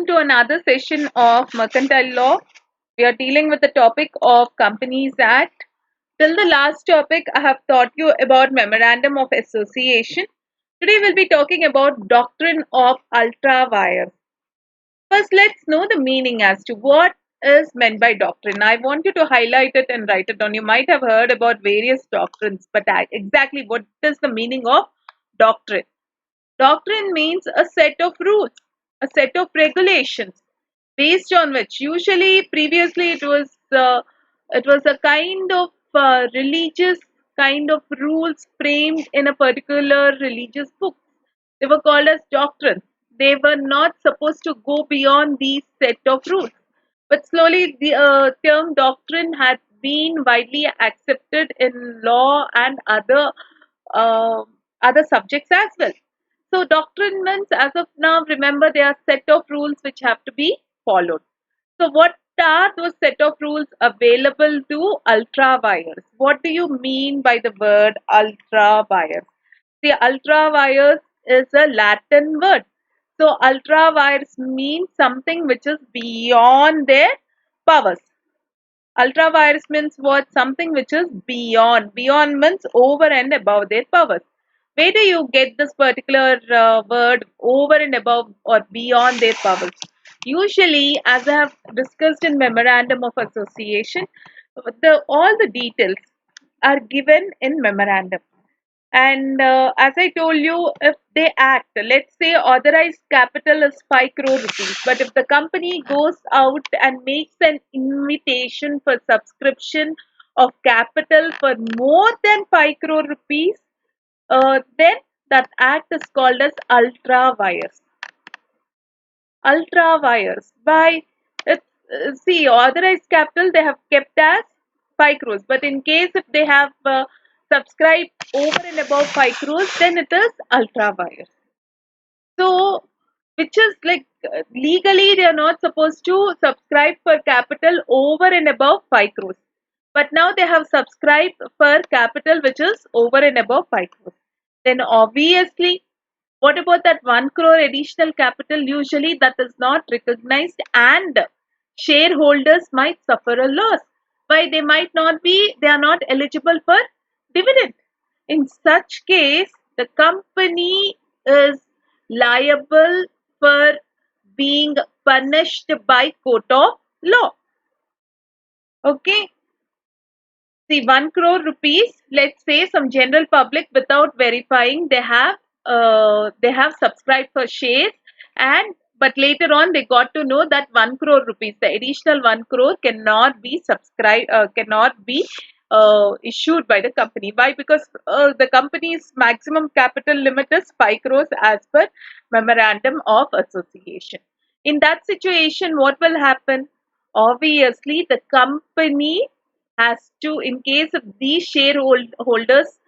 welcome to another session of Mercantile Law. We are dealing with the topic of Companies Act. Till the last topic, I have taught you about Memorandum of Association. Today, we'll be talking about Doctrine of Ultra Vires. First, let's know the meaning as to what is meant by doctrine. I want you to highlight it and write it down. You might have heard about various doctrines, but exactly what is the meaning of doctrine? Doctrine means a set of rules, a set of regulations based on which usually previously it was a kind of religious kind of rules framed in a particular religious book. They were called as doctrines. They were not supposed to go beyond these set of rules. But slowly the term doctrine had been widely accepted in law and uh, other subjects as well. So doctrine means, as of now, remember there are set of rules which have to be followed. So what are those set of rules available to ultra vires? What do you mean by the word ultra vires? See, ultra vires is a Latin word. So ultra vires means something which is beyond their powers. Ultra vires means what? Something which is beyond. Beyond means over and above their powers. Where do you get this particular word over and above or beyond their powers? Usually, as I have discussed in Memorandum of Association, all the details are given in memorandum. And as I told you, if they act, let's say authorized capital is 5 crore rupees, but if the company goes out and makes an invitation for subscription of capital for more than 5 crore rupees, then that act is called as ultra vires. Ultra vires. By see, authorized capital they have kept as 5 crores, but in case if they have subscribed over and above 5 crores, then it is ultra vires. So, which is like legally they are not supposed to subscribe for capital over and above 5 crores. But now they have subscribed for capital which is over and above 5 crores. Then obviously, what about that 1 crore additional capital? Usually that is not recognized and shareholders might suffer a loss. Why? They are not eligible for dividend. In such case, the company is liable for being punished by court of law. Okay. See, 1 crore rupees, let's say some general public without verifying they have subscribed for shares, and but later on they got to know that 1 crore rupees, the additional 1 crore cannot be subscribed, cannot be issued by the company. Why? Because the company's maximum capital limit is 5 crores as per memorandum of association. In that situation, what will happen? Obviously, the company has to, in case of these shareholders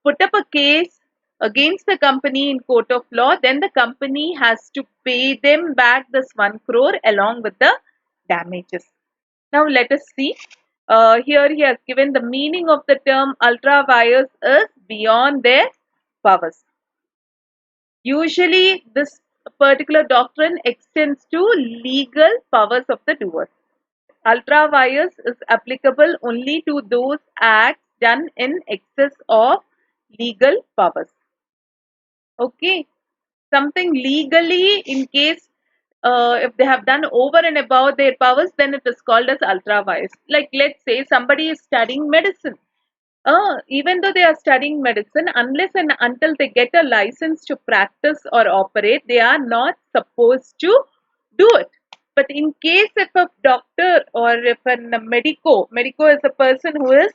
put up a case against the company in court of law, then the company has to pay them back this 1 crore along with the damages. Now let us see. Here he has given the meaning of the term ultra vires is beyond their powers. Usually this particular doctrine extends to legal powers of the doers. Ultra vires is applicable only to those acts done in excess of legal powers. Okay, something legally, in case if they have done over and above their powers, then it is called as ultra vires. Like let's say somebody is studying medicine. Even though they are studying medicine, unless and until they get a license to practice or operate, they are not supposed to do it. But in case if a doctor or if a medico is a person who is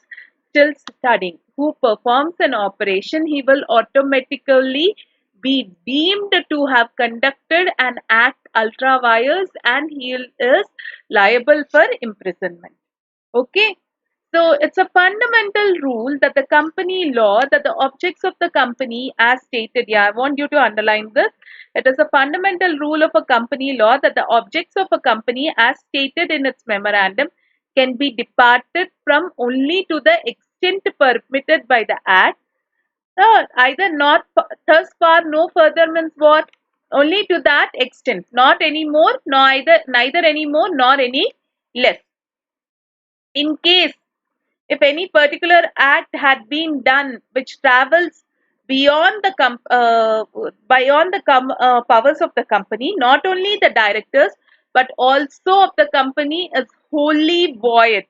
still studying, who performs an operation, he will automatically be deemed to have conducted an act ultra vires and he is liable for imprisonment. Okay. So it's a fundamental rule that the company law, that the objects of the company as stated, yeah, I want you to underline this. It is a fundamental rule of a company law that the objects of a company as stated in its memorandum can be departed from only to the extent permitted by the act. Either not thus far no further means what? Only to that extent, not any more, neither any more nor any less. In case if any particular act had been done which travels beyond the powers of the company, not only the directors but also of the company, is wholly void.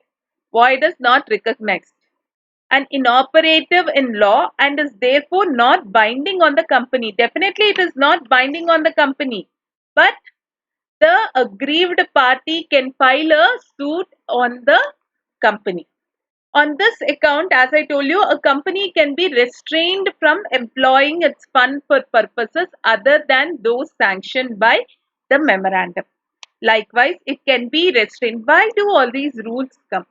Void is not recognized and inoperative in law and is therefore not binding on the company. Definitely, it is not binding on the company, but the aggrieved party can file a suit on the company. On this account, as I told you, a company can be restrained from employing its fund for purposes other than those sanctioned by the memorandum. Likewise, it can be restrained. Why do all these rules come?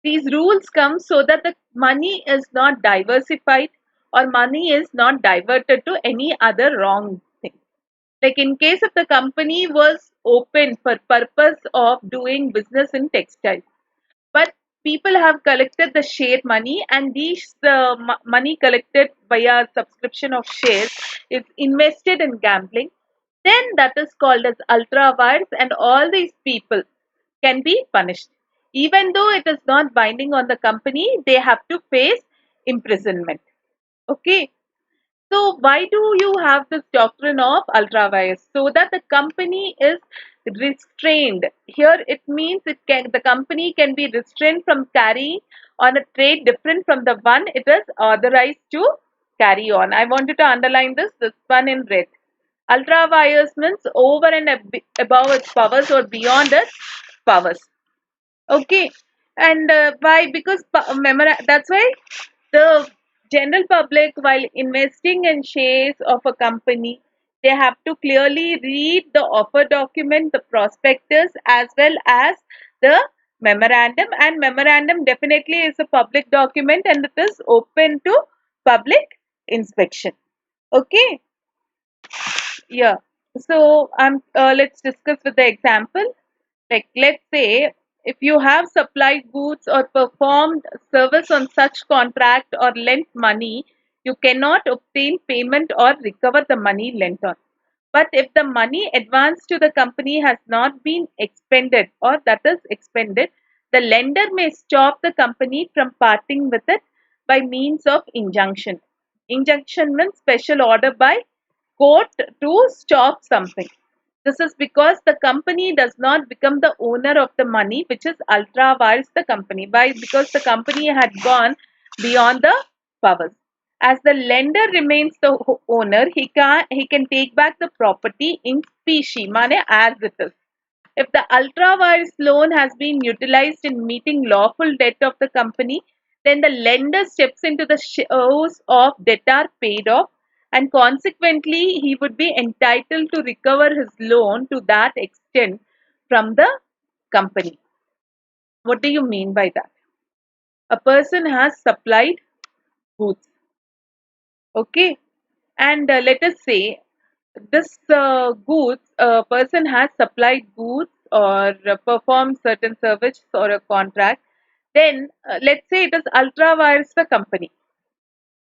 These rules come so that the money is not diversified or money is not diverted to any other wrong thing. Like in case if the company was open for purpose of doing business in textiles, but people have collected the share money and these money collected via subscription of shares is invested in gambling, then that is called as ultra vires and all these people can be punished. Even though it is not binding on the company, they have to face imprisonment. Okay. So why do you have this doctrine of ultra vires? So that the company is restrained. Here it means the company can be restrained from carrying on a trade different from the one it is authorized to carry on. I wanted to underline this one in red. Ultra vires means over and above its powers or beyond its powers. Okay, and why? Because that's why the general public, while investing in shares of a company, they have to clearly read the offer document, the prospectus, as well as the memorandum. And memorandum definitely is a public document and it is open to public inspection. Okay, yeah. So let's discuss with the example. Like, let's say if you have supplied goods or performed service on such contract or lent money, you cannot obtain payment or recover the money lent on. But if the money advanced to the company has not been expended or that is expended, the lender may stop the company from parting with it by means of injunction. Injunction means special order by court to stop something. This is because the company does not become the owner of the money, which is ultra vires the company. Why? Because the company had gone beyond the powers. As the lender remains the owner, he can take back the property in specie, mane as it is. If the ultra vires loan has been utilized in meeting lawful debt of the company, then the lender steps into the shoes of debtor paid off and consequently he would be entitled to recover his loan to that extent from the company. What do you mean by that? A person has supplied goods, okay, and let us say this goods a person has supplied goods or performed certain service or a contract, then let's say it is ultra vires the company.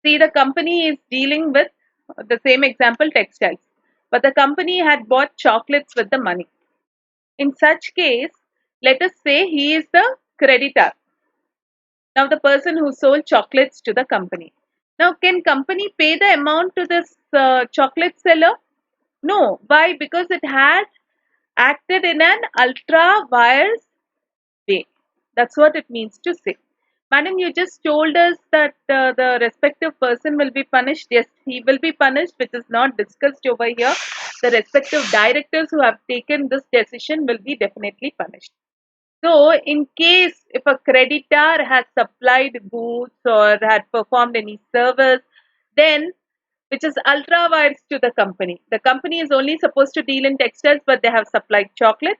See, the company is dealing with the same example textiles, but the company had bought chocolates with the money. In such case, let us say he is the creditor. Now the person who sold chocolates to the company. Now can company pay the amount to this chocolate seller? No. Why? Because it has acted in an ultra vires way. That's what it means to say. Madam, you just told us that the respective person will be punished. Yes, he will be punished, which is not discussed over here. The respective directors who have taken this decision will be definitely punished. So, in case if a creditor has supplied goods or had performed any service, then which is ultra vires to the company. The company is only supposed to deal in textiles, but they have supplied chocolates.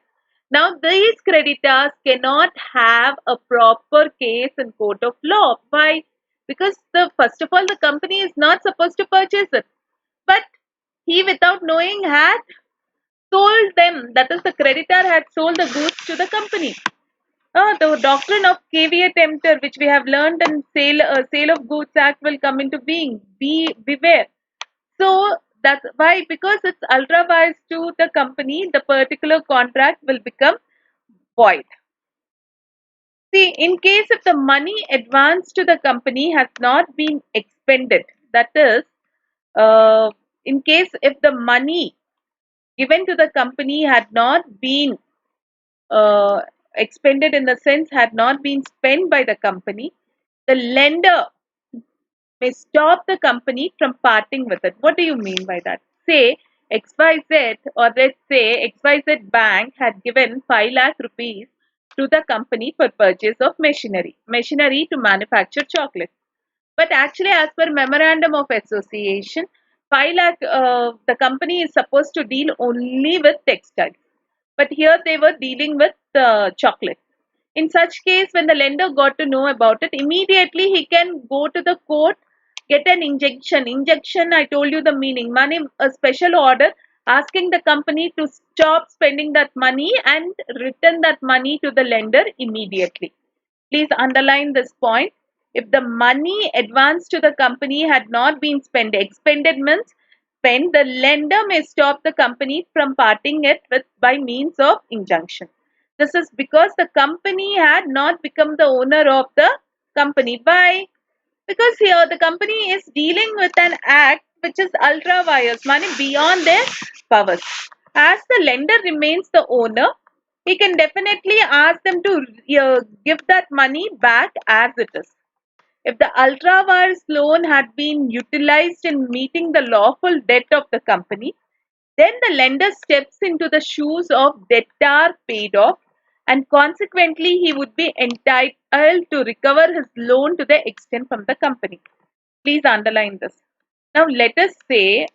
Now, these creditors cannot have a proper case in court of law. Why? Because the first of all, the company is not supposed to purchase it, but he, without knowing, had sold them. That is, the creditor had sold the goods to the company. The doctrine of caveat emptor, which we have learned in Sale of Goods Act, will come into being. Beware. So That's why, because it's ultra wise to the company, the particular contract will become void. See, in case if the money advanced to the company has not been expended, that is, uh, in case if the money given to the company had not been uh, expended, in the sense had not been spent by the company, the lender may stop the company from parting with it. What do you mean by that? Say XYZ, or let's say XYZ Bank had given 5 lakh rupees to the company for purchase of machinery to manufacture chocolates. But actually, as per memorandum of association, 5 lakh, the company is supposed to deal only with textiles. But here they were dealing with chocolate. In such case, when the lender got to know about it, immediately he can go to the court, get an injunction. Injunction, I told you the meaning. Money, a special order asking the company to stop spending that money and return that money to the lender immediately. Please underline this point. If the money advanced to the company had not been spent, expended means spent, the lender may stop the company from parting it with by means of injunction. This is because the company had not become the owner of the company. Why? Because here the company is dealing with an act which is ultra vires, money beyond their powers. As the lender remains the owner, he can definitely ask them to give that money back as it is. If the ultra vires loan had been utilized in meeting the lawful debt of the company, then the lender steps into the shoes of debtor paid off, and consequently he would be entitled to recover his loan to the extent from the company. Please underline this. Now let us say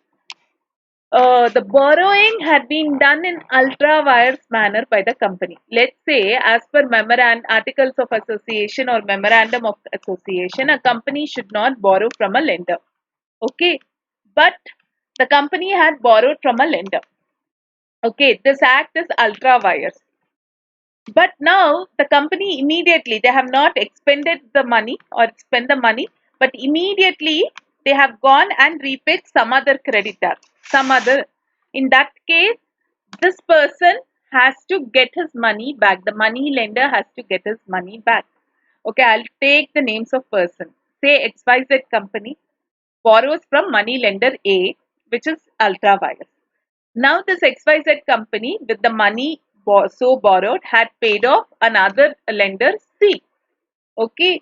the borrowing had been done in ultra vires manner by the company. Let's say, as per articles of association or memorandum of association, a company should not borrow from a lender. Okay, but the company had borrowed from a lender. Okay, this act is ultra vires. But now the company immediately, they have not expended the money or spent the money, but immediately they have gone and repaid some other creditor, some other. In that case, this person has to get his money back. The money lender has to get his money back. Okay, I'll take the names of person. Say XYZ company borrows from money lender A, which is ultra vires. Now this XYZ company, with the money so borrowed, had paid off another lender C. Okay.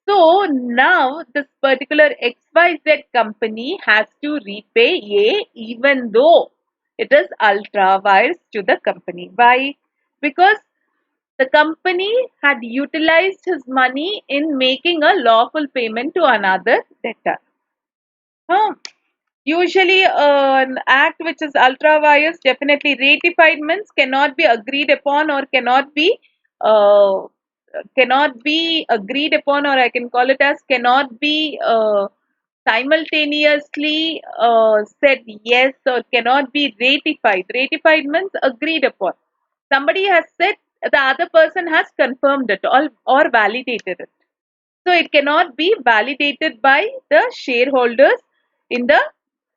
So now this particular XYZ company has to repay A, even though it is ultra vires to the company. Why? Because the company had utilized his money in making a lawful payment to another debtor. Huh? Usually, an act which is ultra vires, definitely ratified means cannot be agreed upon, or uh, cannot be agreed upon, or I can call it as cannot be simultaneously said yes, or cannot be ratified. Ratified means agreed upon. Somebody has said, the other person has confirmed it, or validated it. So it cannot be validated by the shareholders in the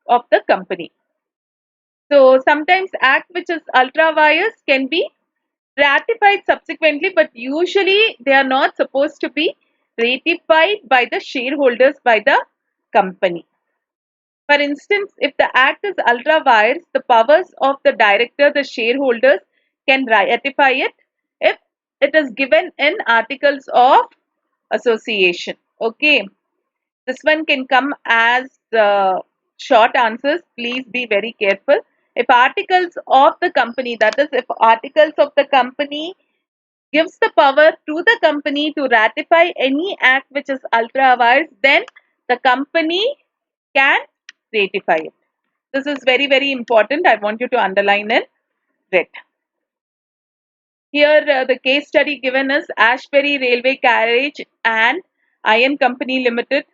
of the company. So sometimes act which is ultra vires can be ratified subsequently, but usually they are not supposed to be ratified by the shareholders by the company. For instance, if the act is ultra vires, the powers of the director, the shareholders can ratify it if it is given in articles of association. Okay, this one can come as short answers. Please be very careful. If articles of the company, that is, if articles of the company gives the power to the company to ratify any act which is ultra vires, then the company can ratify it. This is very, very important. I want you to underline in red. Here, the case study given is Ashbury Railway Carriage and Iron Company Limited.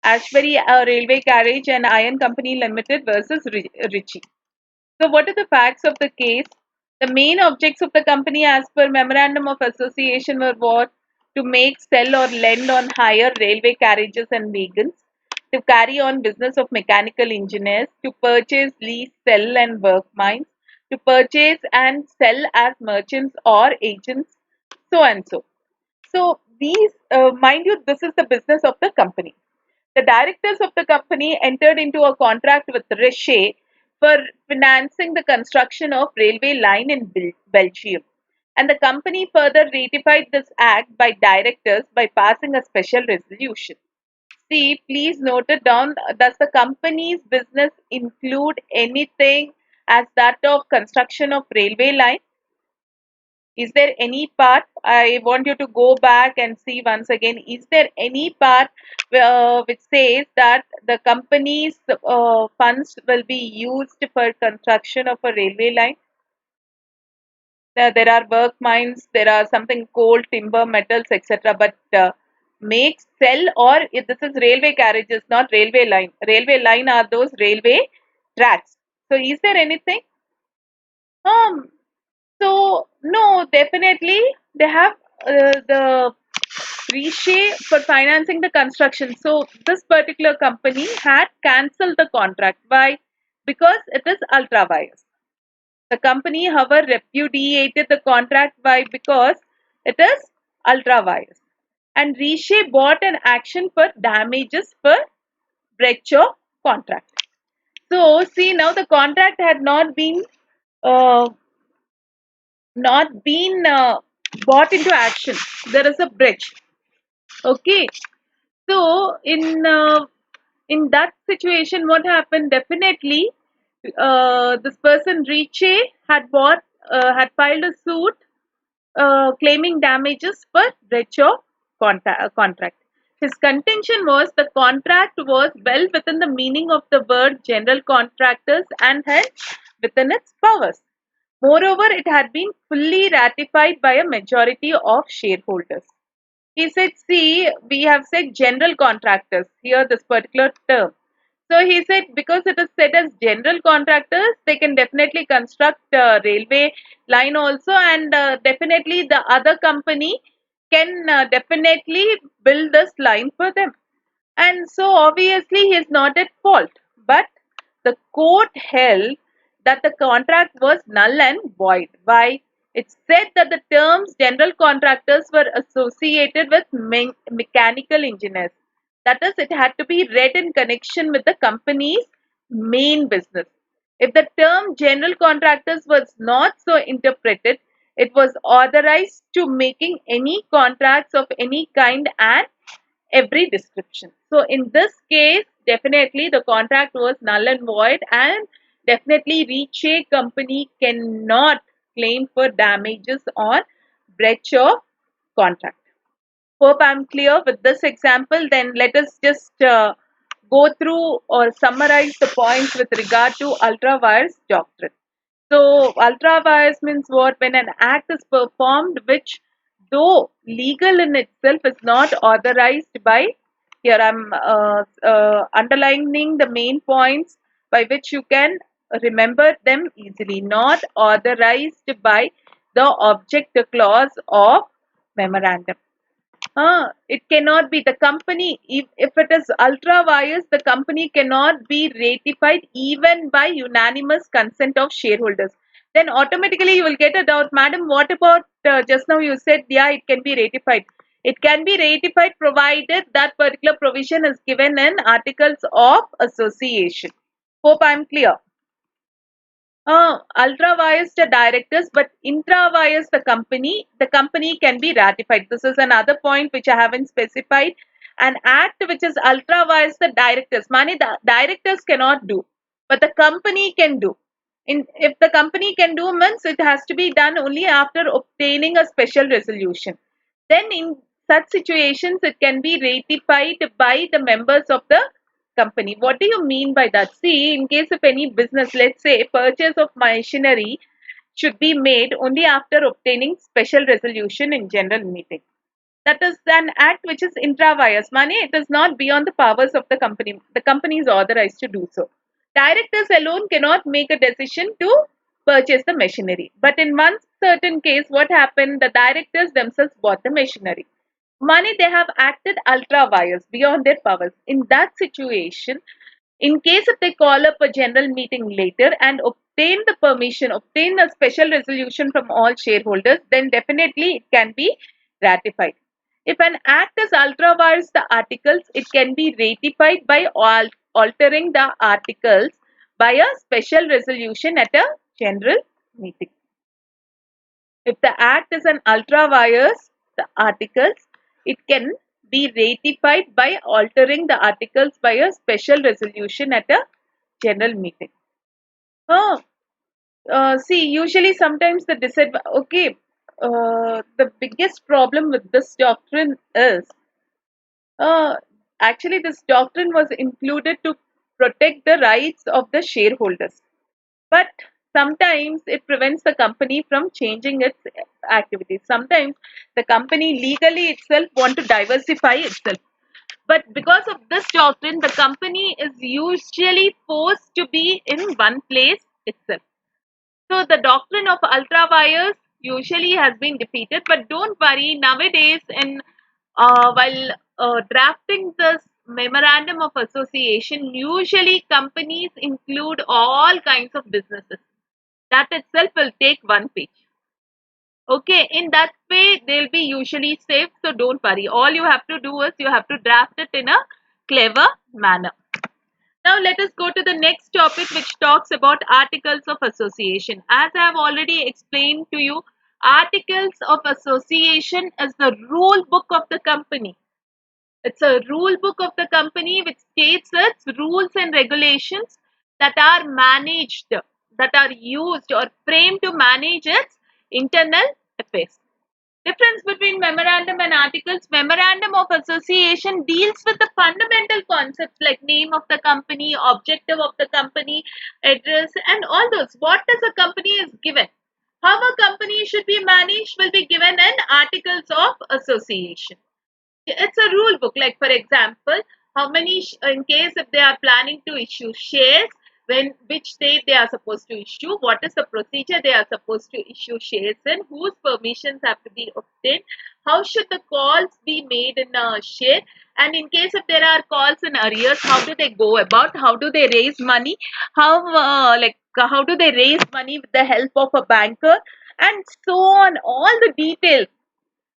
Ashbury Railway Carriage and Iron Company Limited versus Ritchie. So, what are the facts of the case? The main objects of the company, as per Memorandum of Association, were what? To make, sell, or lend on hire railway carriages and vehicles. to carry on business of mechanical engineers, to purchase, lease, sell and work mines, to purchase and sell as merchants or agents, so and so. So these, mind you, this is the business of the company. The directors of the company entered into a contract with Richer for financing the construction of railway line in Belgium. And the company further ratified this act by directors by passing a special resolution. See, please note it down. Does the company's business include anything as that of construction of railway line? Is there any part? I want you to go back and see once again. Is there any part which says that the company's funds will be used for construction of a railway line? There are work mines, there are something coal, timber, metals, etc. But make, sell, or if this is railway carriages, not railway line. Railway line are those railway tracks. So, is there anything? Um, so no, definitely they have the Riche for financing the construction. So this particular company had cancelled the contract. Why? Because it is ultra vires. The company, however, repudiated the contract. Why? Because it is ultra vires. And Riche bought an action for damages for breach of contract. So see, now the contract had uh, not been brought into action. There is a breach. Okay. So in that situation, what happened? Definitely, this person Riche had filed a suit claiming damages for breach of contract. His contention was the contract was well within the meaning of the word general contractors and held within its powers. Moreover, it had been fully ratified by a majority of shareholders. He said, see, we have said general contractors here, this particular term. So he said, because it is said as general contractors, they can definitely construct railway line also, and definitely the other company can definitely build this line for them. And so obviously he is not at fault. But the court held that the contract was null and void. Why? It said that the terms general contractors were associated with mechanical engineers. That is, it had to be read in connection with the company's main business. If the term general contractors was not so interpreted, it was authorized to making any contracts of any kind and every description. So in this case, definitely the contract was null and void, and definitely Riche company cannot claim for damages on breach of contract. Hope I'm clear with this example. Then let us just go through or summarize the points with regard to ultra vires doctrine. So, ultra vires means what? When an act is performed which, though legal in itself, is not authorized by. Here I'm underlining the main points by which you can remember them easily. Not authorized by the object clause of memorandum. It cannot be the company, if it is ultra vires, the company cannot be ratified even by unanimous consent of shareholders. Then automatically you will get a doubt, madam, what about just now you said, yeah, it can be ratified. It can be ratified provided that particular provision is given in articles of association. Hope I am clear. Ultra vires the directors, but intra vires the company can be ratified. This is another point which I haven't specified. An act which is ultra vires the directors, money the directors cannot do, but the company can do. If the company can do means it has to be done only after obtaining a special resolution. Then in such situations it can be ratified by the members of the company. What do you mean by that? See, in case of any business, let's say purchase of machinery should be made only after obtaining special resolution in general meeting. That is an act which is intra vires. Money, it is not beyond the powers of the company. The company is authorized to do so. Directors alone cannot make a decision to purchase the machinery. But in one certain case, what happened? The directors themselves bought the machinery. Money, they have acted ultra wires beyond their powers. In that situation, in case if they call up a general meeting later and obtain the permission, obtain a special resolution from all shareholders, then definitely it can be ratified. If an act is ultra vires the articles, it can be ratified by altering the articles by a special resolution at a general meeting. If the act is an ultra vires the articles, it can be ratified by altering the articles by a special resolution at a general meeting. Oh, see, usually sometimes the disadvantage. Okay, the biggest problem with this doctrine is uh, actually this doctrine was included to protect the rights of the shareholders. But sometimes it prevents the company from changing its activities. Sometimes the company legally itself want to diversify itself, but because of this doctrine the company is usually forced to be in one place itself. So the doctrine of ultra wires usually has been defeated, but don't worry, nowadays in while drafting this memorandum of association, usually companies include all kinds of businesses. That itself will take one page. Okay, in that way they'll be usually safe, so don't worry. All you have to do is you have to draft it in a clever manner. Now let us go to the next topic, which talks about articles of association. As I have already explained to you, articles of association is the rule book of the company. It's a rule book of the company which states its rules and regulations that are managed, that are used or framed to manage its internal affairs. Difference between memorandum and articles. Memorandum of association deals with the fundamental concepts like name of the company, objective of the company, address, and all those. What does a company is given? How a company should be managed will be given in articles of association. It's a rule book, like for example, how many in case if they are planning to issue shares, when which date they are supposed to issue, what is the procedure they are supposed to issue shares in, whose permissions have to be obtained, how should the calls be made in a share, and in case if there are calls in arrears, how do they go about, how do they raise money, how do they raise money with the help of a banker, and so on, all the details.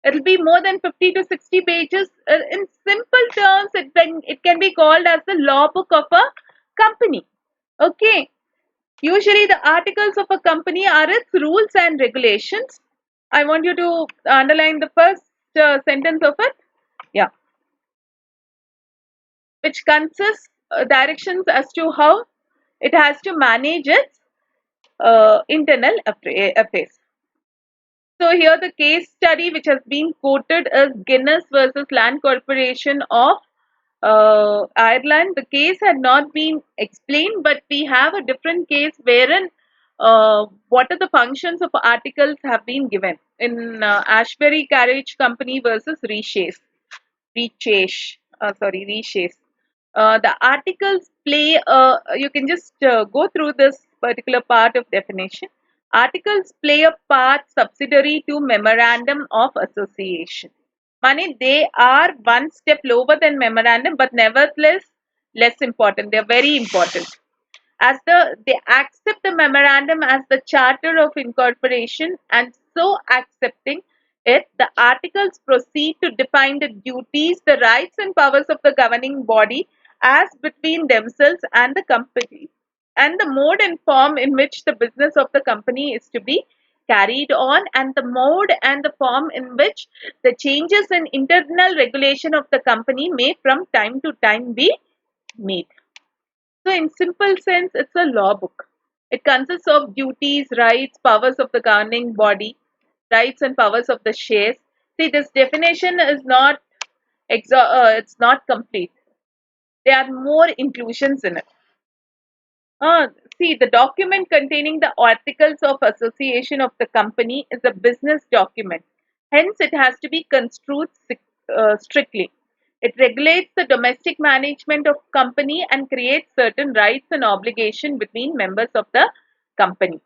It'll be more than 50 to 60 pages. In simple terms, it can be called as the law book of a company. Okay. Usually, the articles of a company are its rules and regulations. I want you to underline the first sentence of it. Yeah. Which consists directions as to how it has to manage its internal affairs. So here the case study which has been quoted is Guinness versus Land Corporation of Ireland. The case had not been explained, but we have a different case wherein what are the functions of articles have been given in Ashbury Carriage Company versus Reshace. The articles play, you can just go through this particular part of definition. Articles play a part subsidiary to memorandum of association. Money, they are one step lower than memorandum, but nevertheless less important. They are very important. As they accept the memorandum as the charter of incorporation, and so accepting it, the articles proceed to define the duties, the rights and powers of the governing body as between themselves and the company, and the mode and form in which the business of the company is to be carried on, and the mode and the form in which the changes in internal regulation of the company may from time to time be made. So, in simple sense, it's a law book. It consists of duties, rights, powers of the governing body, rights and powers of the shares. See, this definition is not it's not complete. There are more inclusions in it. See, the document containing the articles of association of the company is a business document. Hence, it has to be construed strictly. It regulates the domestic management of company and creates certain rights and obligation between members of the company.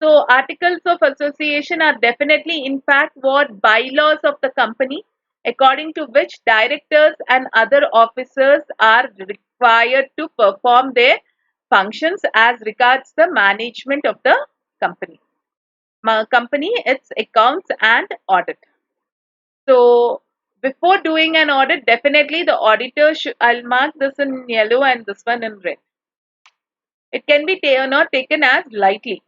So, articles of association are definitely, in fact, what bylaws of the company. according to which directors and other officers are required to perform their functions as regards the management of the company. Company, its accounts and audit. So before doing an audit, definitely the auditor should, I'll mark this in yellow and this one in red. It can be not taken as lightly.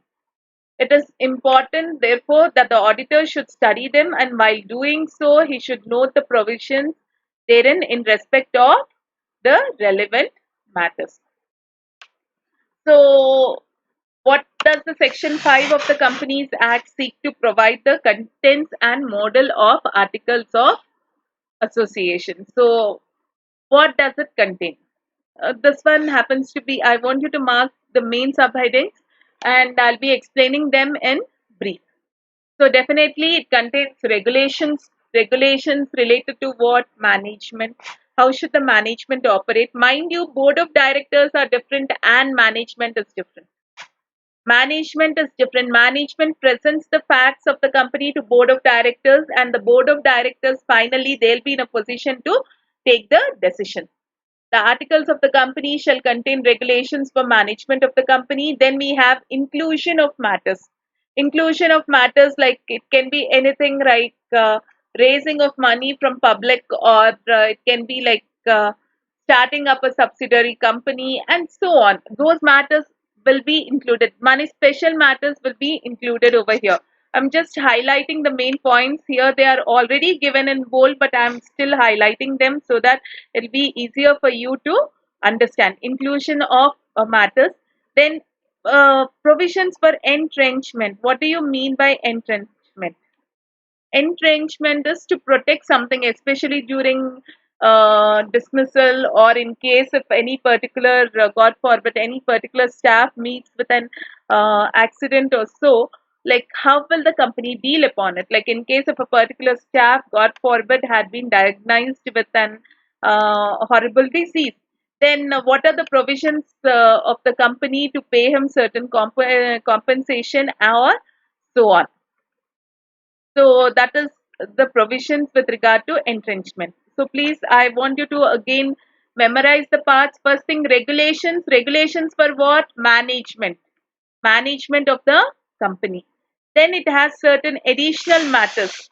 It is important, therefore, that the auditor should study them, and while doing so, he should note the provisions therein in respect of the relevant matters. So, what does the Section 5 of the Companies Act seek to provide? The contents and model of articles of association. So, what does it contain? This one happens to be, I want you to mark the main subheadings and I'll be explaining them in brief. So definitely it contains regulations related to what? Management. How should the management operate? Mind you, board of directors are different and management is different. Management is different. Management presents the facts of the company to board of directors, and the board of directors finally they'll be in a position to take the decision. The articles of the company shall contain regulations for management of the company. Then we have inclusion of matters. Inclusion of matters, like it can be anything like raising of money from public, or it can be like starting up a subsidiary company and so on. Those matters will be included. Money special matters will be included over here. I'm just highlighting the main points here. They are already given in bold, but I'm still highlighting them so that it'll be easier for you to understand. Inclusion of matters. Then provisions for entrenchment. What do you mean by entrenchment? Entrenchment is to protect something, especially during dismissal, or in case if any particular, God forbid, any particular staff meets with an accident or so, like how will the company deal upon it? Like in case of a particular staff, God forbid, had been diagnosed with an horrible disease, then what are the provisions of the company to pay him certain compensation or so on? So that is the provisions with regard to entrenchment. So please, I want you to again memorize the parts. First thing, regulations. Regulations for what? Management. Management of the company. Then it has certain additional matters,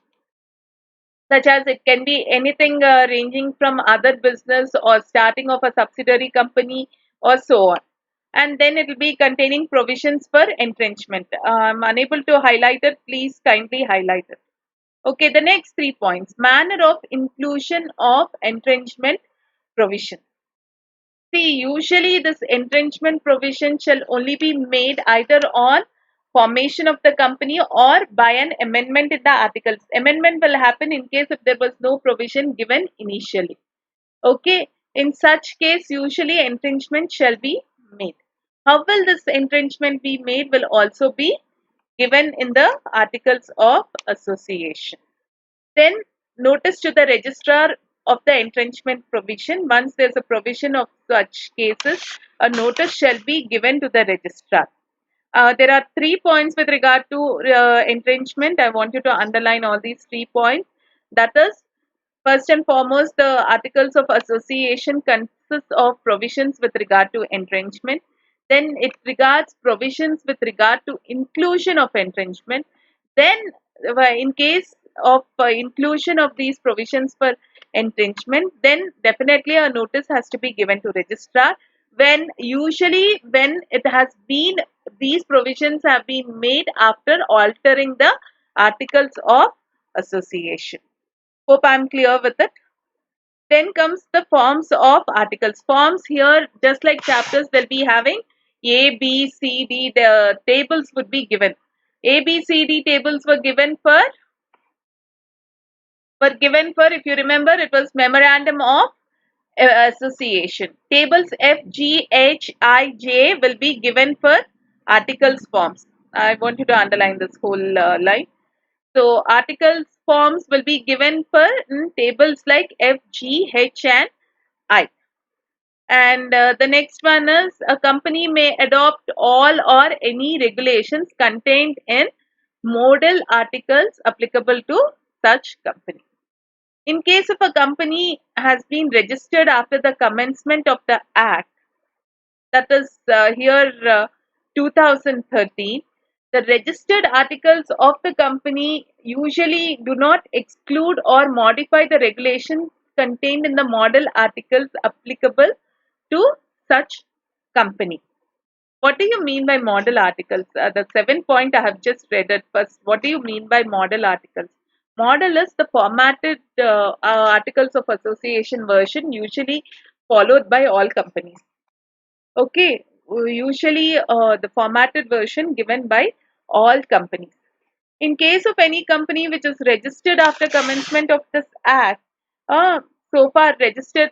such as it can be anything ranging from other business or starting of a subsidiary company or so on. And then it will be containing provisions for entrenchment. I'm unable to highlight it. Please kindly highlight it. Okay, the next 3 points. Manner of inclusion of entrenchment provision. See, usually this entrenchment provision shall only be made either on formation of the company or by an amendment in the articles. Amendment will happen in case if there was no provision given initially. Okay, in such case, usually entrenchment shall be made. How will this entrenchment be made will also be given in the articles of association. Then notice to the registrar of the entrenchment provision. Once there's a provision of such cases, a notice shall be given to the registrar. There are 3 points with regard to entrenchment. I want you to underline all these 3 points. That is, first and foremost, the articles of association consists of provisions with regard to entrenchment. Then it regards provisions with regard to inclusion of entrenchment. Then, in case of inclusion of these provisions for entrenchment, then definitely a notice has to be given to registrar. When usually when it has been, these provisions have been made after altering the articles of association. Hope I am clear with it. Then comes the forms of articles. Forms here, just like chapters, will be having A, B, C, D. The tables would be given. A, B, C, D tables were given for, if you remember, it was memorandum of association. Tables F, G, H, I, J will be given for articles forms. I want you to underline this whole line. So articles forms will be given for tables like F, G, H and I. And the next one is, a company may adopt all or any regulations contained in model articles applicable to such company. In case of a company has been registered after the commencement of the act, that is here 2013, the registered articles of the company usually do not exclude or modify the regulations contained in the model articles applicable to such company. What do you mean by model articles? The 7 point I have just read it first. What do you mean by model articles? Model is the formatted articles of association version usually followed by all companies. Okay, usually the formatted version given by all companies. In case of any company which is registered after commencement of this act, uh, so far registered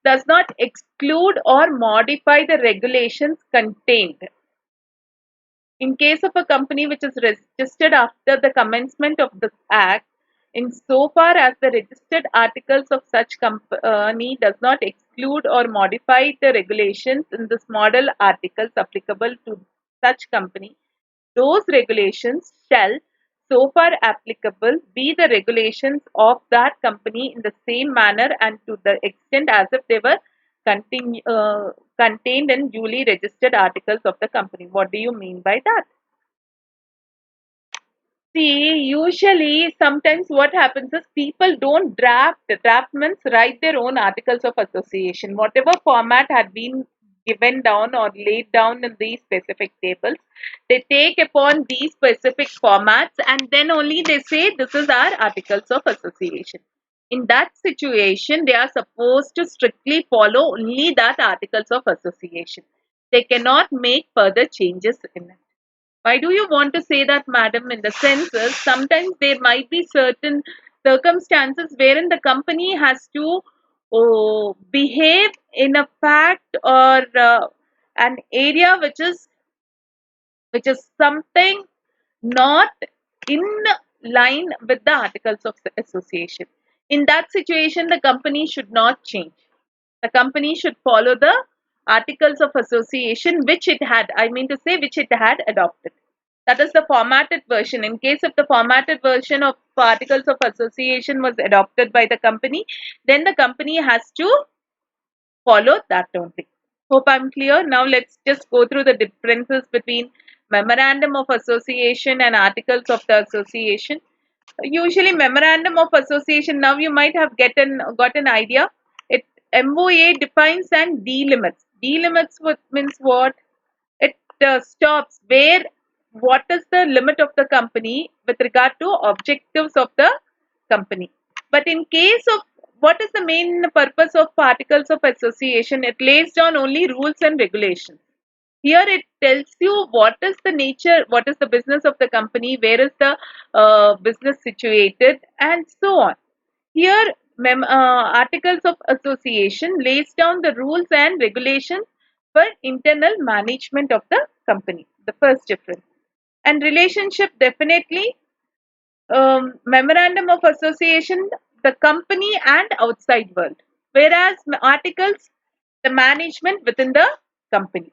does not exclude or modify the regulations contained. In case of a company which is registered after the commencement of this act, insofar as the registered articles of such company does not exclude or modify the regulations in this model articles applicable to such company, those regulations shall, so far applicable, be the regulations of that company in the same manner and to the extent as if they were contained in duly registered articles of the company. What do you mean by that? See, usually sometimes what happens is people don't draft means write their own articles of association. Whatever format had been given down or laid down in these specific tables, they take upon these specific formats and then only they say this is our articles of association. In that situation, they are supposed to strictly follow only that articles of association. They cannot make further changes in it. Why do you want to say that, madam? In the sense is sometimes there might be certain circumstances wherein the company has to behave in a fact or an area which is something not in line with the articles of association. In that situation, the company should not change. The company should follow the articles of association which it had, I mean to say, which it had adopted. That is the formatted version. In case if the formatted version of articles of association was adopted by the company, then the company has to follow that only. Hope I'm clear. Now let's just go through the differences between memorandum of association and articles of the association. Usually memorandum of association, now you might have got an idea. It MOA defines and delimits. Delimits means what? It stops where what is the limit of the company with regard to objectives of the company. But in case of what is the main purpose of articles of association, it lays down only rules and regulations. Here it tells you what is the nature, what is the business of the company, where is the business situated, and so on. Here, articles of association lays down the rules and regulations for internal management of the company. The first difference. And relationship, definitely memorandum of association, the company and outside world. Whereas articles, the management within the company.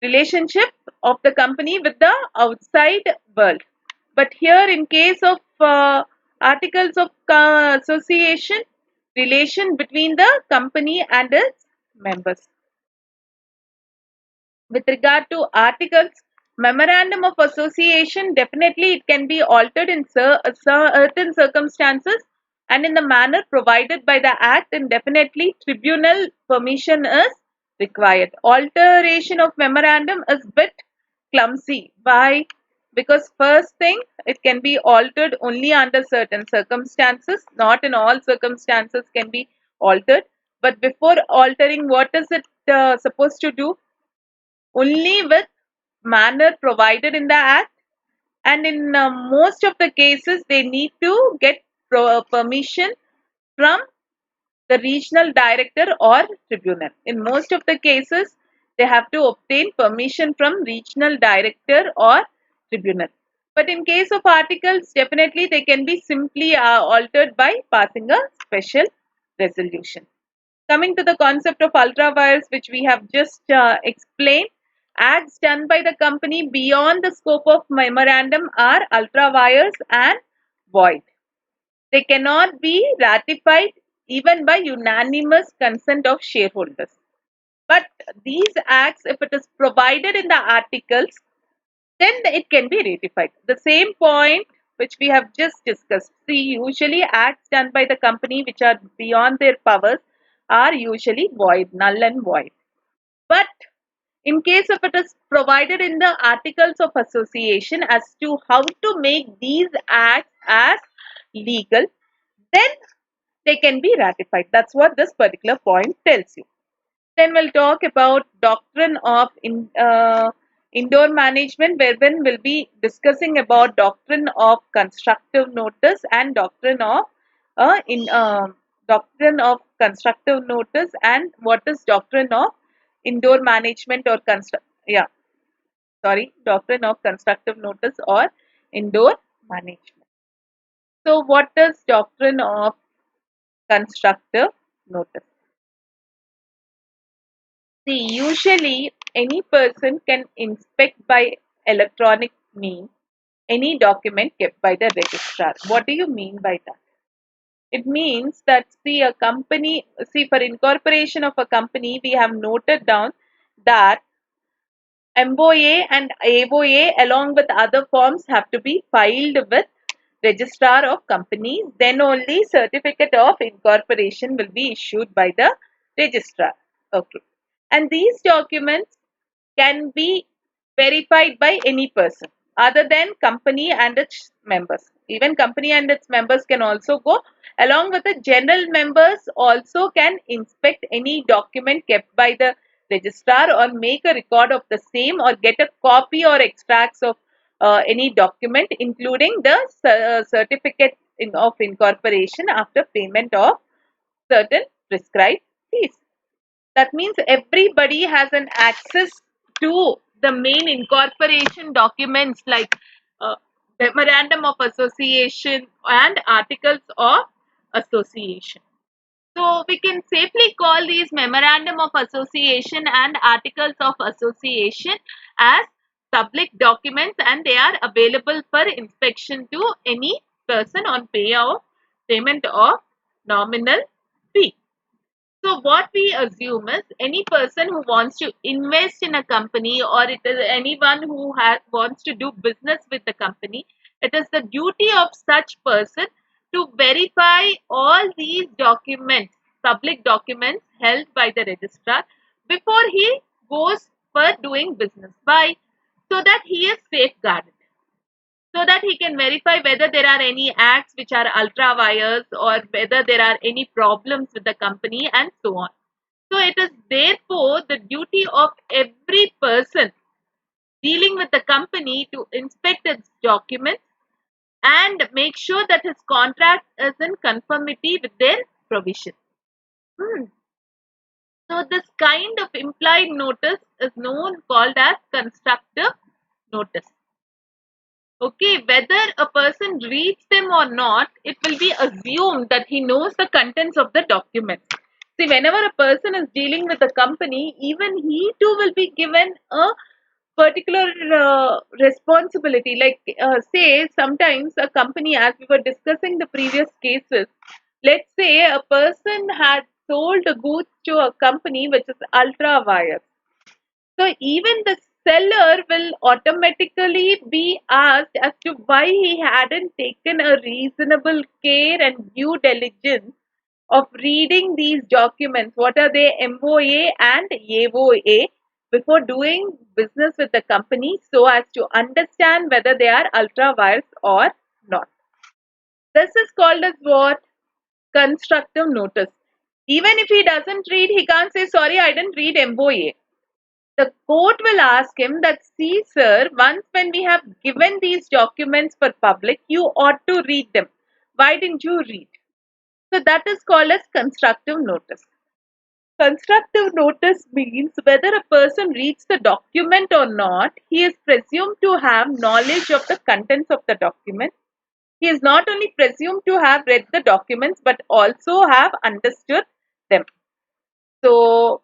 Relationship of the company with the outside world. But here, in case of articles of association, relation between the company and its members. With regard to articles, memorandum of association, definitely it can be altered in certain circumstances and in the manner provided by the act, and definitely tribunal permission is required. Alteration of memorandum is bit clumsy. Why? Because first thing, it can be altered only under certain circumstances. Not in all circumstances can be altered. But before altering, what is it supposed to do? Only with manner provided in the act, and in most of the cases they need to get permission from the regional director or tribunal. In most of the cases they have to obtain permission from regional director or tribunal. But in case of articles, definitely they can be simply altered by passing a special resolution. Coming to the concept of ultra vires, which we have just explained, acts done by the company beyond the scope of memorandum are ultra vires and void. They cannot be ratified even by unanimous consent of shareholders. But these acts, if it is provided in the articles, then it can be ratified. The same point which we have just discussed. See, usually acts done by the company which are beyond their powers are usually void, null and void. But in case if it is provided in the articles of association as to how to make these acts as legal, then they can be ratified. That's what this particular point tells you. Then we'll talk about doctrine of indoor management, wherein we'll be discussing about doctrine of constructive notice and doctrine of constructive notice and what is doctrine of indoor management or doctrine of constructive notice or indoor management. So, what is doctrine of constructive notice? See, usually any person can inspect by electronic means any document kept by the registrar. What do you mean by that? It means that for incorporation of a company, we have noted down that MOA and AOA along with other forms have to be filed with registrar of companies. Then only certificate of incorporation will be issued by the registrar. Okay. And these documents can be verified by any person other than company and its members. Even company and its members can also go along with the general members also can inspect any document kept by the registrar or make a record of the same or get a copy or extracts of any document including the certificate of incorporation after payment of certain prescribed fees. That means everybody has an access to the main incorporation documents like uh, memorandum of association and articles of association. So we can safely call these memorandum of association and articles of association as public documents and they are available for inspection to any person on payment of nominal fee. So what we assume is any person who wants to invest in a company or it is anyone who wants to do business with the company, it is the duty of such person to verify all these documents, public documents held by the registrar before he goes for doing business. Why? So that he is safeguarded so that he can verify whether there are any acts which are ultra vires or whether there are any problems with the company and so on. So it is therefore the duty of every person dealing with the company to inspect its documents and make sure that his contract is in conformity with their provision. Hmm. So this kind of implied notice is called as constructive notice. Okay, whether a person reads them or not, it will be assumed that he knows the contents of the documents. See, whenever a person is dealing with a company, even he too will be given a particular responsibility. Like, say, sometimes a company, as we were discussing the previous cases, let's say a person had sold goods to a company which is ultra wire. So even the seller will automatically be asked as to why he hadn't taken a reasonable care and due diligence of reading these documents. What are they? MOA and AOA before doing business with the company so as to understand whether they are ultra wires or not. This is called as what? Constructive notice. Even if he doesn't read, he can't say, sorry, I didn't read MOA. The court will ask him that, see, sir, once when we have given these documents for public, you ought to read them. Why didn't you read? So that is called as constructive notice. Constructive notice means whether a person reads the document or not, he is presumed to have knowledge of the contents of the document. He is not only presumed to have read the documents but also have understood them. So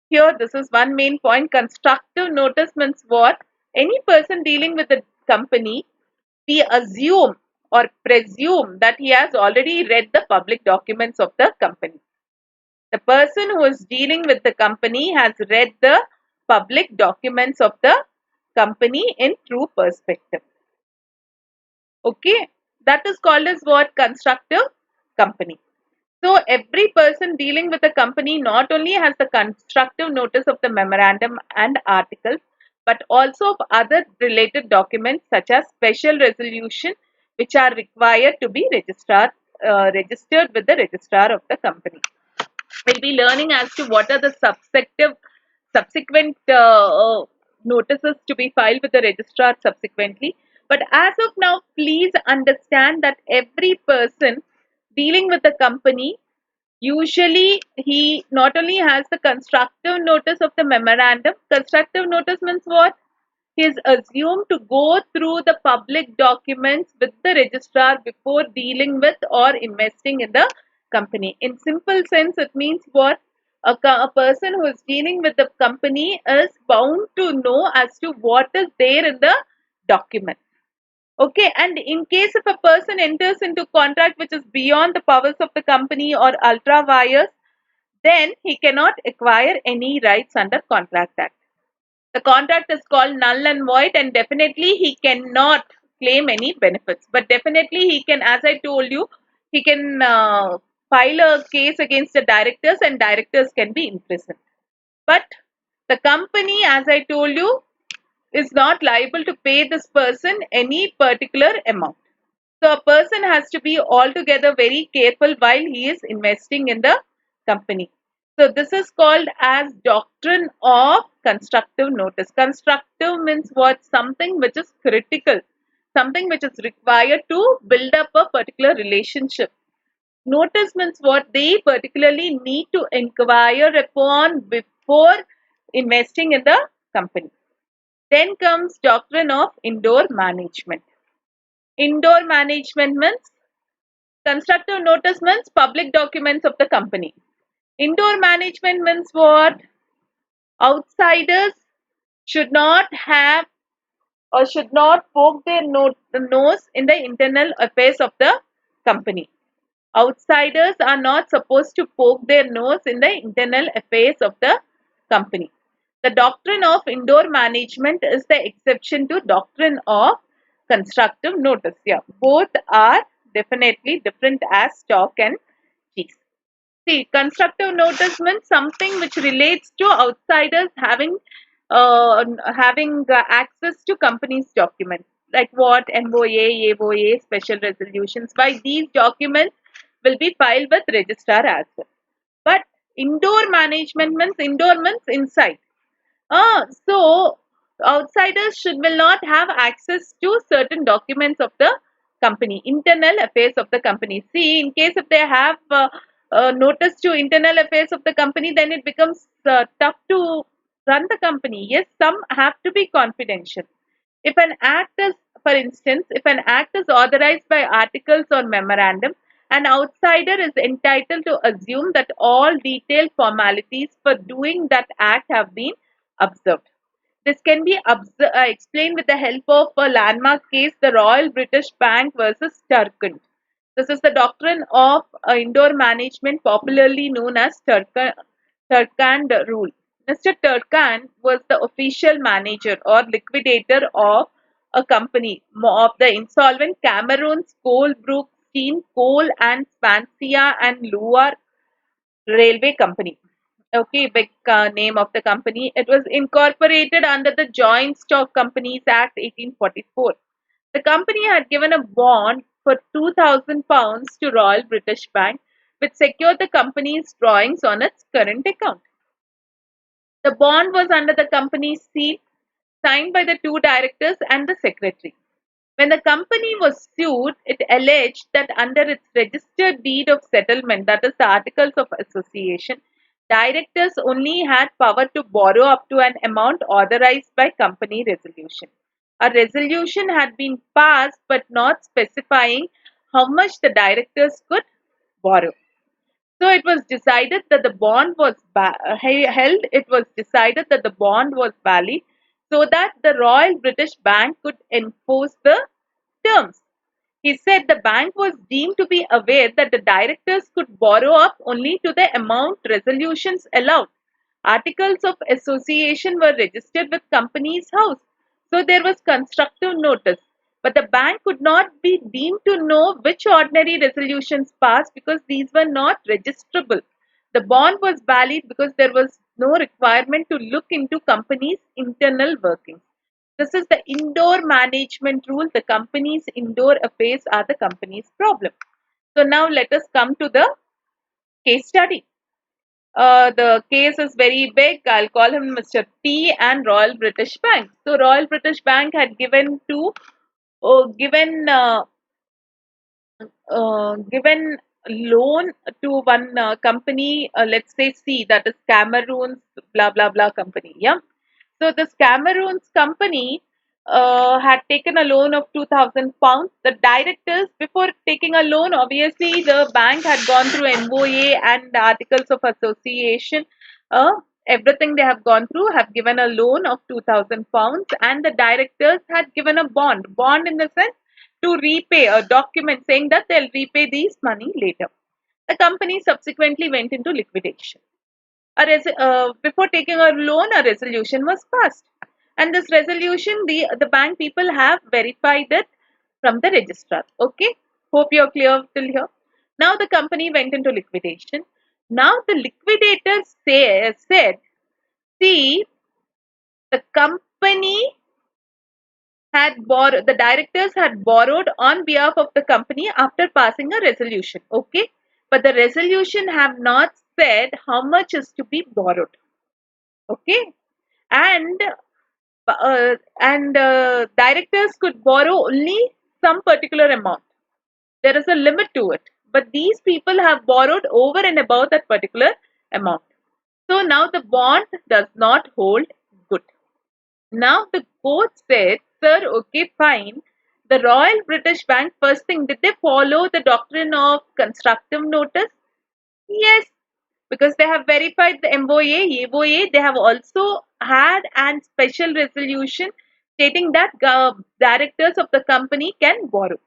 here, this is one main point. Constructive notice means what? Any person dealing with the company, we assume or presume that he has already read the public documents of the company. The person who is dealing with the company has read the public documents of the company in true perspective. Okay, that is called as what? Constructive company. So every person dealing with a company not only has the constructive notice of the memorandum and articles, but also of other related documents such as special resolution, which are required to be registered with the registrar of the company. We'll be learning as to what are the subsequent notices to be filed with the registrar subsequently. But as of now, please understand that every person dealing with the company, usually he not only has the constructive notice of the memorandum. Constructive notice means what? He is assumed to go through the public documents with the registrar before dealing with or investing in the company. In simple sense, it means what? A person who is dealing with the company is bound to know as to what is there in the document. Okay, and in case if a person enters into contract which is beyond the powers of the company or ultra vires, then he cannot acquire any rights under Contract Act. The contract is called null and void, and definitely he cannot claim any benefits. But definitely he can, as I told you, he can file a case against the directors, and directors can be imprisoned. But the company, as I told you, is not liable to pay this person any particular amount. So a person has to be altogether very careful while he is investing in the company. So this is called as doctrine of constructive notice. Constructive means what? Something which is critical, something which is required to build up a particular relationship. Notice means what? They particularly need to inquire upon before investing in the company. Then comes doctrine of indoor management. Indoor management means constructive notice means public documents of the company. Indoor management means what? Outsiders should not have or should not poke their nose in the internal affairs of the company. Outsiders are not supposed to poke their nose in the internal affairs of the company. The doctrine of indoor management is the exception to doctrine of constructive notice. Yeah, both are definitely different as chalk and cheese. See, constructive notice means something which relates to outsiders having access to company's documents, like what? MOA, AOA, special resolutions. By these documents will be filed with registrar as well. But indoor management means indoor means inside. So outsiders should will not have access to certain documents of the company, internal affairs of the company. See, in case if they have notice to internal affairs of the company, then it becomes tough to run the company. Yes, some have to be confidential. If an act is, for instance, if an act is authorized by articles or memorandum, an outsider is entitled to assume that all detailed formalities for doing that act have been observed. This can be explained with the help of a landmark case, the Royal British Bank versus Turkand. This is the doctrine of indoor management, popularly known as Turkand rule. Mr. Turkand was the official manager or liquidator of a company of the insolvent Cameroon's Coalbrook Steam Coal and Swansea and Luar Railway Company. Okay, big name of the company. It was incorporated under the Joint Stock Companies Act 1844. The company had given a bond for £2,000 to Royal British Bank, which secured the company's drawings on its current account. The bond was under the company's seal, signed by the two directors and the secretary. When the company was sued, it alleged that under its registered deed of settlement, that is the Articles of Association, directors only had power to borrow up to an amount authorized by company resolution. A resolution had been passed but not specifying how much the directors could borrow. So it was decided that the bond was held. It was decided that the bond was valid, so that the Royal British Bank could enforce the terms. He said the bank was deemed to be aware that the directors could borrow up only to the amount resolutions allowed. Articles of association were registered with Companies House, so there was constructive notice. But the bank could not be deemed to know which ordinary resolutions passed because these were not registrable. The bond was valid because there was no requirement to look into companies' internal workings. This is the indoor management rule. The company's indoor affairs are the company's problem. So now let us come to the case study. The case is very big. I'll call him Mr. T and Royal British Bank. So Royal British Bank had given loan to one company, let's say C, that is Cameroon's blah blah blah company. Yeah. So this Cameroon's company had taken a loan of £2,000. The directors, before taking a loan, obviously the bank had gone through MOA and articles of association. Uh, Everything they have gone through, have given a loan of £2,000, and the directors had given a bond. Bond in the sense to repay, a document saying that they'll repay these money later. The company subsequently went into liquidation. Before taking a loan, a resolution was passed, and this resolution, the bank people have verified it from the registrar. Okay, hope you're clear till here. Now the company went into liquidation. Now the liquidators said, see, the company the directors had borrowed on behalf of the company after passing a resolution. Okay, but the resolution have not said how much is to be borrowed. Okay, and directors could borrow only some particular amount. There is a limit to it, but these people have borrowed over and above that particular amount. So now the bond does not hold good. Now the court said, sir, okay, fine. The Royal British Bank, first thing, did they follow the doctrine of constructive notice? Yes, because they have verified the MOA. They have also had an special resolution stating that directors of the company can borrow.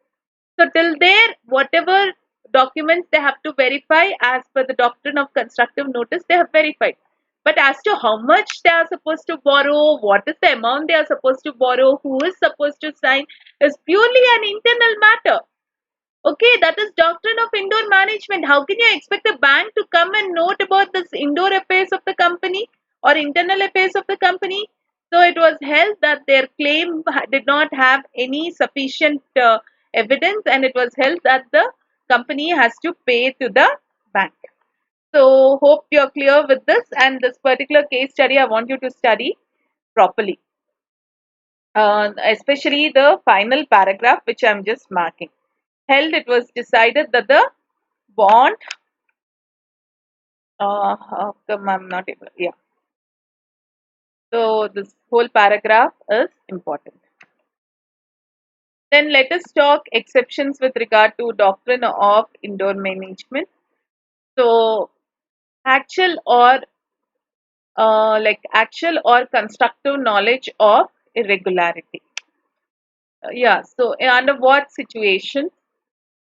So till there, whatever documents they have to verify as per the doctrine of constructive notice, they have verified. But as to how much they are supposed to borrow, what is the amount they are supposed to borrow, who is supposed to sign, is purely an internal matter. Okay, that is doctrine of indoor management. How can you expect a bank to come and note about this indoor affairs of the company or internal affairs of the company? So it was held that their claim did not have any sufficient evidence, and it was held that the company has to pay to the bank. So hope you're clear with this, and this particular case study I want you to study properly, especially the final paragraph which I'm just marking. Held, it was decided that the bond, how come I'm not able, yeah. So this whole paragraph is important. Then let us talk exceptions with regard to doctrine of indoor management. So actual or actual or constructive knowledge of irregularity. Yeah. So under what situation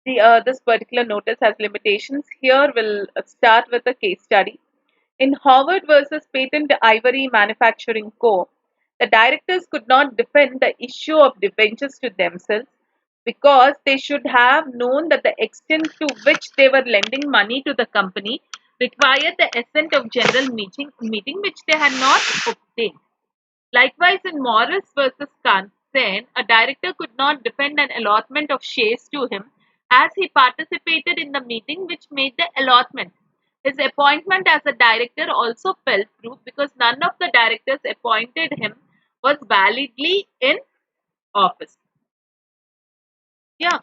this particular notice has limitations? Here we'll start with a case study. In Howard versus Patent Ivory Manufacturing Co., the directors could not defend the issue of debentures to themselves because they should have known that the extent to which they were lending money to the company required the assent of general meeting which they had not obtained. Likewise, in Morris versus Kansen, a director could not defend an allotment of shares to him as he participated in the meeting which made the allotment. His appointment as a director also fell through because none of the directors appointed him was validly in office. Yeah.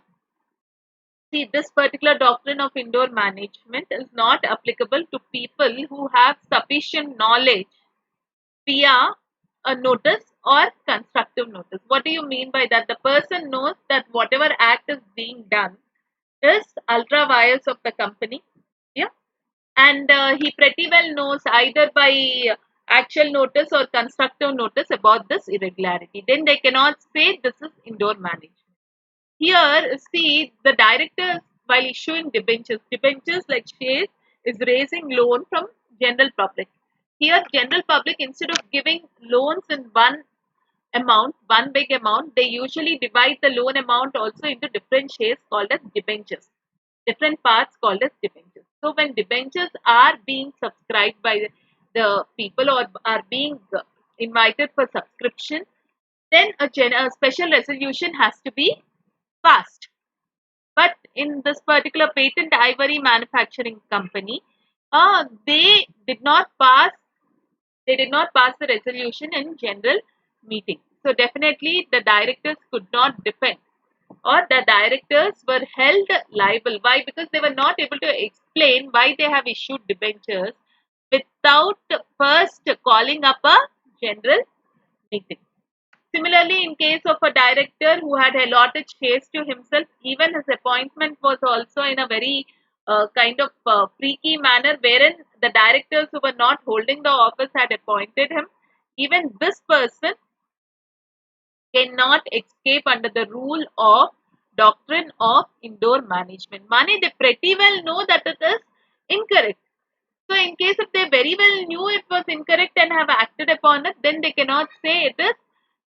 See, this particular doctrine of indoor management is not applicable to people who have sufficient knowledge via a notice or constructive notice. What do you mean by that? The person knows that whatever act is being done is ultra vires of the company. Yeah. And he pretty well knows either by actual notice or constructive notice about this irregularity. Then they cannot say this is indoor management. here, see, the directors, while issuing debentures like shares, is raising loan from general public. Here, general public, instead of giving loans in one big amount, they usually divide the loan amount also into different shares called as debentures, different parts called as debentures. So when debentures are being subscribed by the people or are being invited for subscription, then a special resolution has to be passed. But in this particular patent ivory manufacturing company, they did not pass the resolution in general meeting. So definitely the directors could not defend, or the directors were held liable. Why? Because they were not able to explain why they have issued debentures without first calling up a general meeting. Similarly, in case of a director who had allotted shares to himself, even his appointment was also in a very kind of freaky manner, wherein the directors who were not holding the office had appointed him. Even this person cannot escape under the rule of doctrine of indoor management. Money, they pretty well know that it is incorrect. So, in case if they very well knew it was incorrect and have acted upon it, then they cannot say it is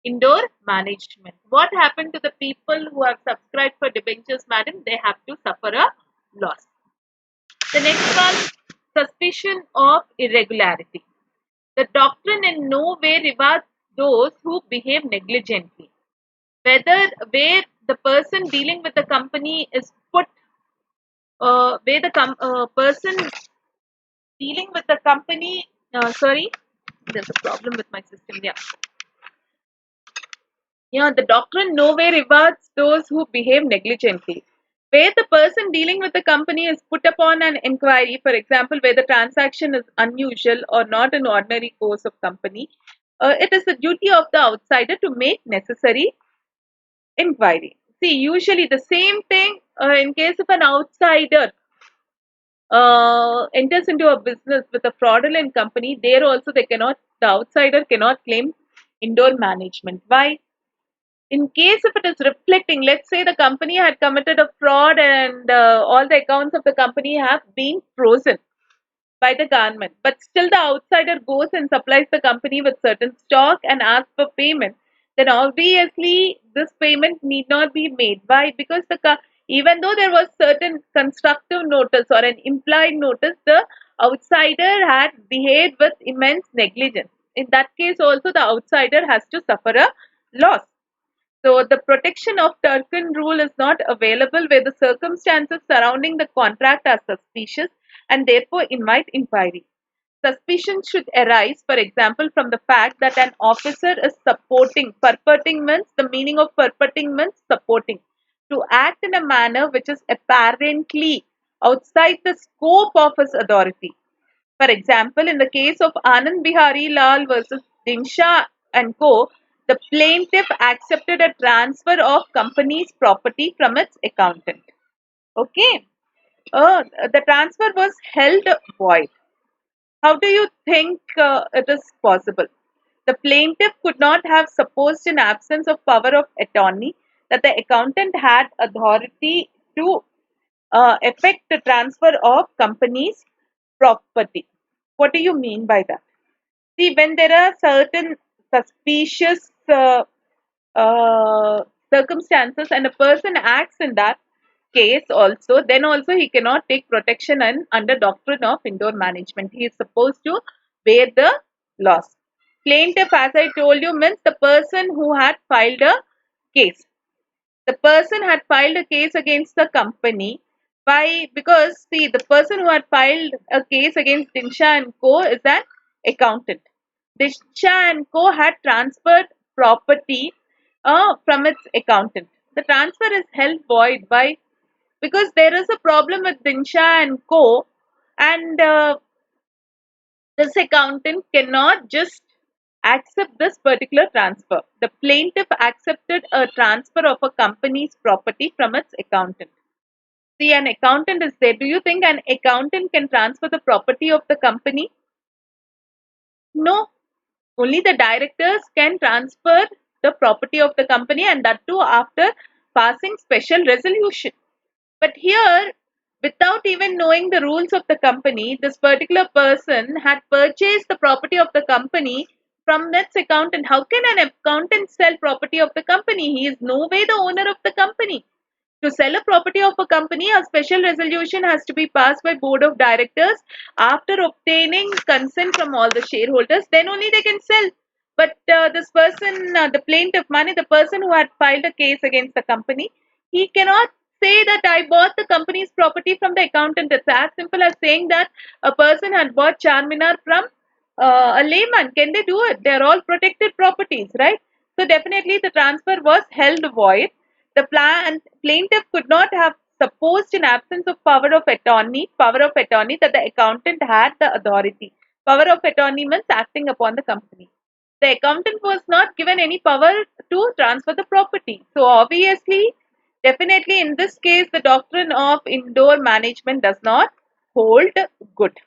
indoor management. What happened to the people who have subscribed for debentures, madam? They have to suffer a loss. The next one, suspicion of irregularity. The doctrine in no way rewards those who behave negligently. Whether where the person dealing with the company is put, where the person dealing with the company, sorry, there's a problem with my system. Yeah, the doctrine nowhere rewards those who behave negligently. Where the person dealing with the company is put upon an inquiry, for example, where the transaction is unusual or not an ordinary course of company, it is the duty of the outsider to make necessary inquiry. See, usually the same thing in case of an outsider enters into a business with a fraudulent company, there also the outsider cannot claim indoor management. Why? In case if it is reflecting, let's say the company had committed a fraud and all the accounts of the company have been frozen by the government, but still the outsider goes and supplies the company with certain stock and asks for payment, then obviously this payment need not be made. Why? Because even though there was certain constructive notice or an implied notice, the outsider had behaved with immense negligence. In that case also the outsider has to suffer a loss. So the protection of Turkin rule is not available where the circumstances surrounding the contract are suspicious and therefore invite inquiry. Suspicion should arise, for example, from the fact that an officer is purporting means the meaning of purporting means supporting, to act in a manner which is apparently outside the scope of his authority. For example, in the case of Anand Bihari Lal versus Dinsha and Co., the plaintiff accepted a transfer of company's property from its accountant. Okay, the transfer was held void. How do you think it is possible? The plaintiff could not have supposed in absence of power of attorney that the accountant had authority to effect the transfer of company's property. What do you mean by that? See, when there are certain suspicious circumstances and a person acts in that case also, then also he cannot take protection and under doctrine of indoor management. He is supposed to bear the loss. Plaintiff, as I told you, means the person who had filed a case. The person had filed a case against the company. Why? Because see, the person who had filed a case against Dinsha and Co. is an accountant. Dinsha and Co. had transferred property from its accountant. The transfer is held void by because there is a problem with Dinsha and Co. and this accountant cannot just accept this particular transfer. The plaintiff accepted a transfer of a company's property from its accountant. See, an accountant is there. Do you think an accountant can transfer the property of the company? No. Only the directors can transfer the property of the company, and that too after passing special resolution. But here, without even knowing the rules of the company, this particular person had purchased the property of the company from that accountant. How can an accountant sell property of the company? He is no way the owner of the company. To sell a property of a company, a special resolution has to be passed by board of directors after obtaining consent from all the shareholders. Then only they can sell. But this person, the plaintiff, money, the person who had filed a case against the company, he cannot say that I bought the company's property from the accountant. It's as simple as saying that a person had bought Charminar from a layman. Can they do it? They're all protected properties, right? So definitely the transfer was held void. The plaintiff could not have supposed in absence of power of attorney that the accountant had the authority. Power of attorney means acting upon the company. The accountant was not given any power to transfer the property. So obviously, definitely in this case, the doctrine of indoor management does not hold good.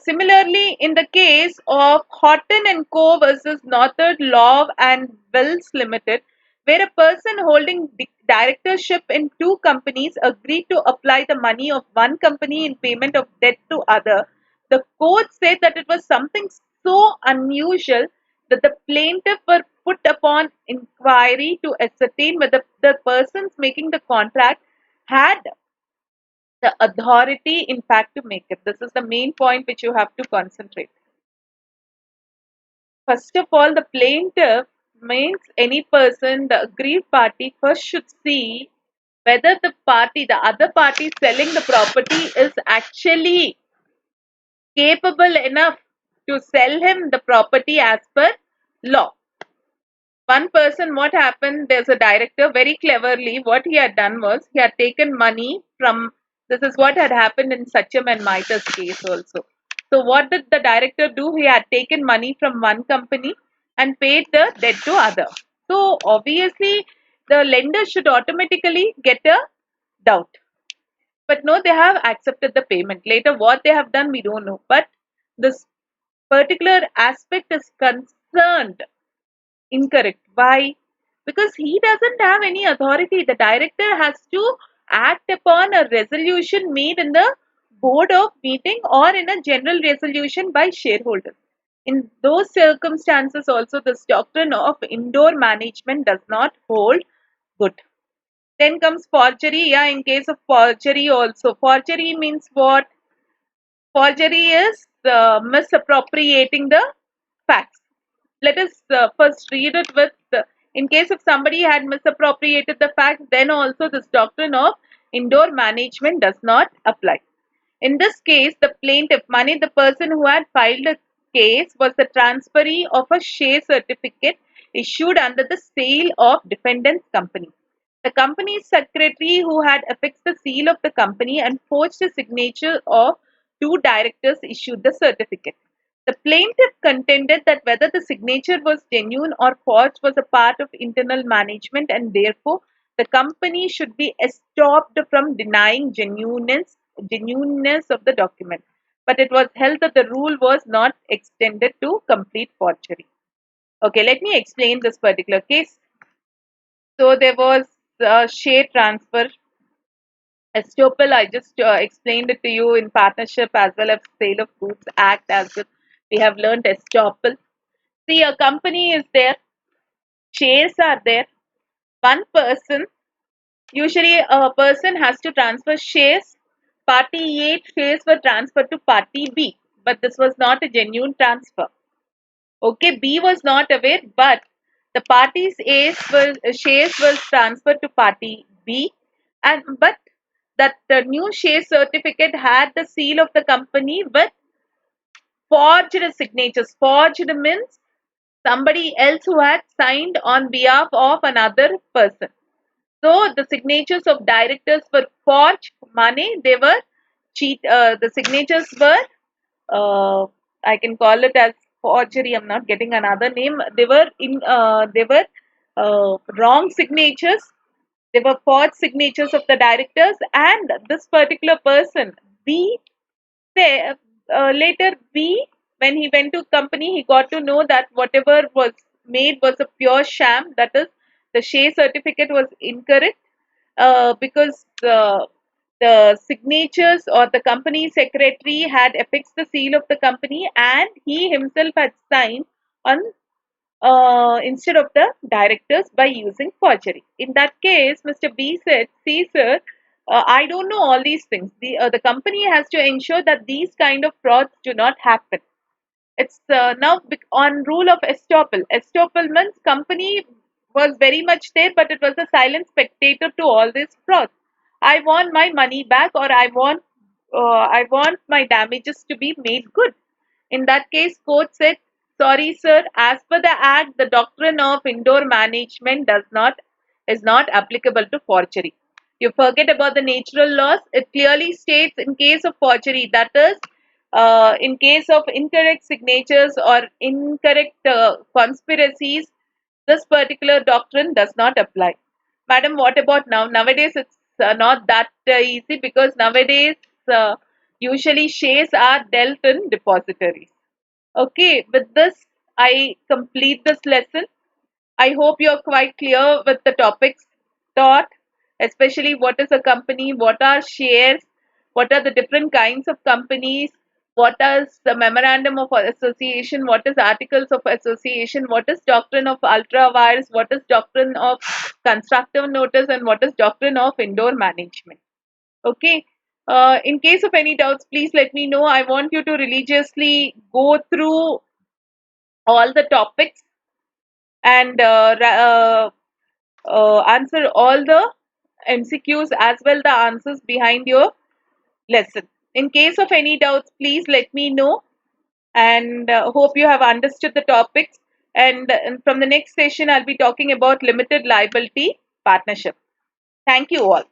Similarly, in the case of Horton and Co. versus Northern Law and Wells Limited, where a person holding directorship in two companies agreed to apply the money of one company in payment of debt to other, the court said that it was something so unusual that the plaintiff were put upon inquiry to ascertain whether the persons making the contract had the authority in fact to make it. This is the main point which you have to concentrate. First of all, the plaintiff means any person, the aggrieved party first should see whether the other party selling the property is actually capable enough to sell him the property as per law. One person, what happened, there's a director, very cleverly what he had done was he had taken money from, this is what had happened in Sachem and Maita's case also. So what did the director do? He had taken money from one company and paid the debt to other. So obviously the lender should automatically get a doubt. But no, they have accepted the payment. Later what they have done we don't know, but this particular aspect is concerned incorrect. Why? Because he doesn't have any authority. The director has to act upon a resolution made in the board of meeting or in a general resolution by shareholders. In those circumstances, also, this doctrine of indoor management does not hold good. Then comes forgery. Yeah, in case of forgery, also. Forgery means what? Forgery is misappropriating the facts. Let us first read it with, in case if somebody had misappropriated the facts, then also this doctrine of indoor management does not apply. In this case, the plaintiff, money, the person who had filed a case, was the transferee of a share certificate issued under the sale of defendant's company. The company's secretary, who had affixed the seal of the company and forged the signature of two directors, issued the certificate. The plaintiff contended that whether the signature was genuine or forged was a part of internal management and therefore the company should be stopped from denying genuineness of the document. But it was held that the rule was not extended to complete forgery. Okay, let me explain this particular case. So there was a share transfer. Estoppel, I just explained it to you in partnership as well as Sale of Goods Act as well. We have learned estoppel. See, a company is there, shares are there. One person, usually a person has to transfer shares. Party A shares were transferred to Party B, but this was not a genuine transfer. Okay, B was not aware, but the parties A's were, shares were transferred to Party B, and but that the new share certificate had the seal of the company with forged signatures. Forged means somebody else who had signed on behalf of another person. So the signatures of directors were forged. Money, they were cheat. The signatures were, I can call it as forgery. I'm not getting another name. They were in. They were wrong signatures. They were forged signatures of the directors, and this particular person, B, say later B, when he went to company, he got to know that whatever was made was a pure sham. That is, the share certificate was incorrect because the signatures or the company secretary had affixed the seal of the company and he himself had signed on instead of the directors by using forgery. In that case, Mr. B said, "See, sir, I don't know all these things. The company has to ensure that these kind of frauds do not happen. It's now on rule of estoppel. Estoppel means company was very much there, but it was a silent spectator to all these frauds. I want my money back, or I want my damages to be made good. In that case, court said, sorry, sir, as per the act, the doctrine of indoor management does not is not applicable to forgery. You forget about the natural laws. It clearly states in case of forgery, that is, in case of incorrect signatures or incorrect conspiracies, this particular doctrine does not apply. Madam, what about now? Nowadays, it's not that easy because nowadays, usually shares are dealt in depositories. Okay, with this, I complete this lesson. I hope you're quite clear with the topics taught, especially what is a company, what are shares, what are the different kinds of companies, what is the memorandum of association, what is articles of association, what is doctrine of ultra vires, what is doctrine of constructive notice, and what is doctrine of indoor management. Okay. In case of any doubts, please let me know. I want you to religiously go through all the topics and answer all the MCQs as well the answers behind your lesson. In case of any doubts, please let me know and hope you have understood the topics. And from the next session, I'll be talking about limited liability partnership. Thank you all.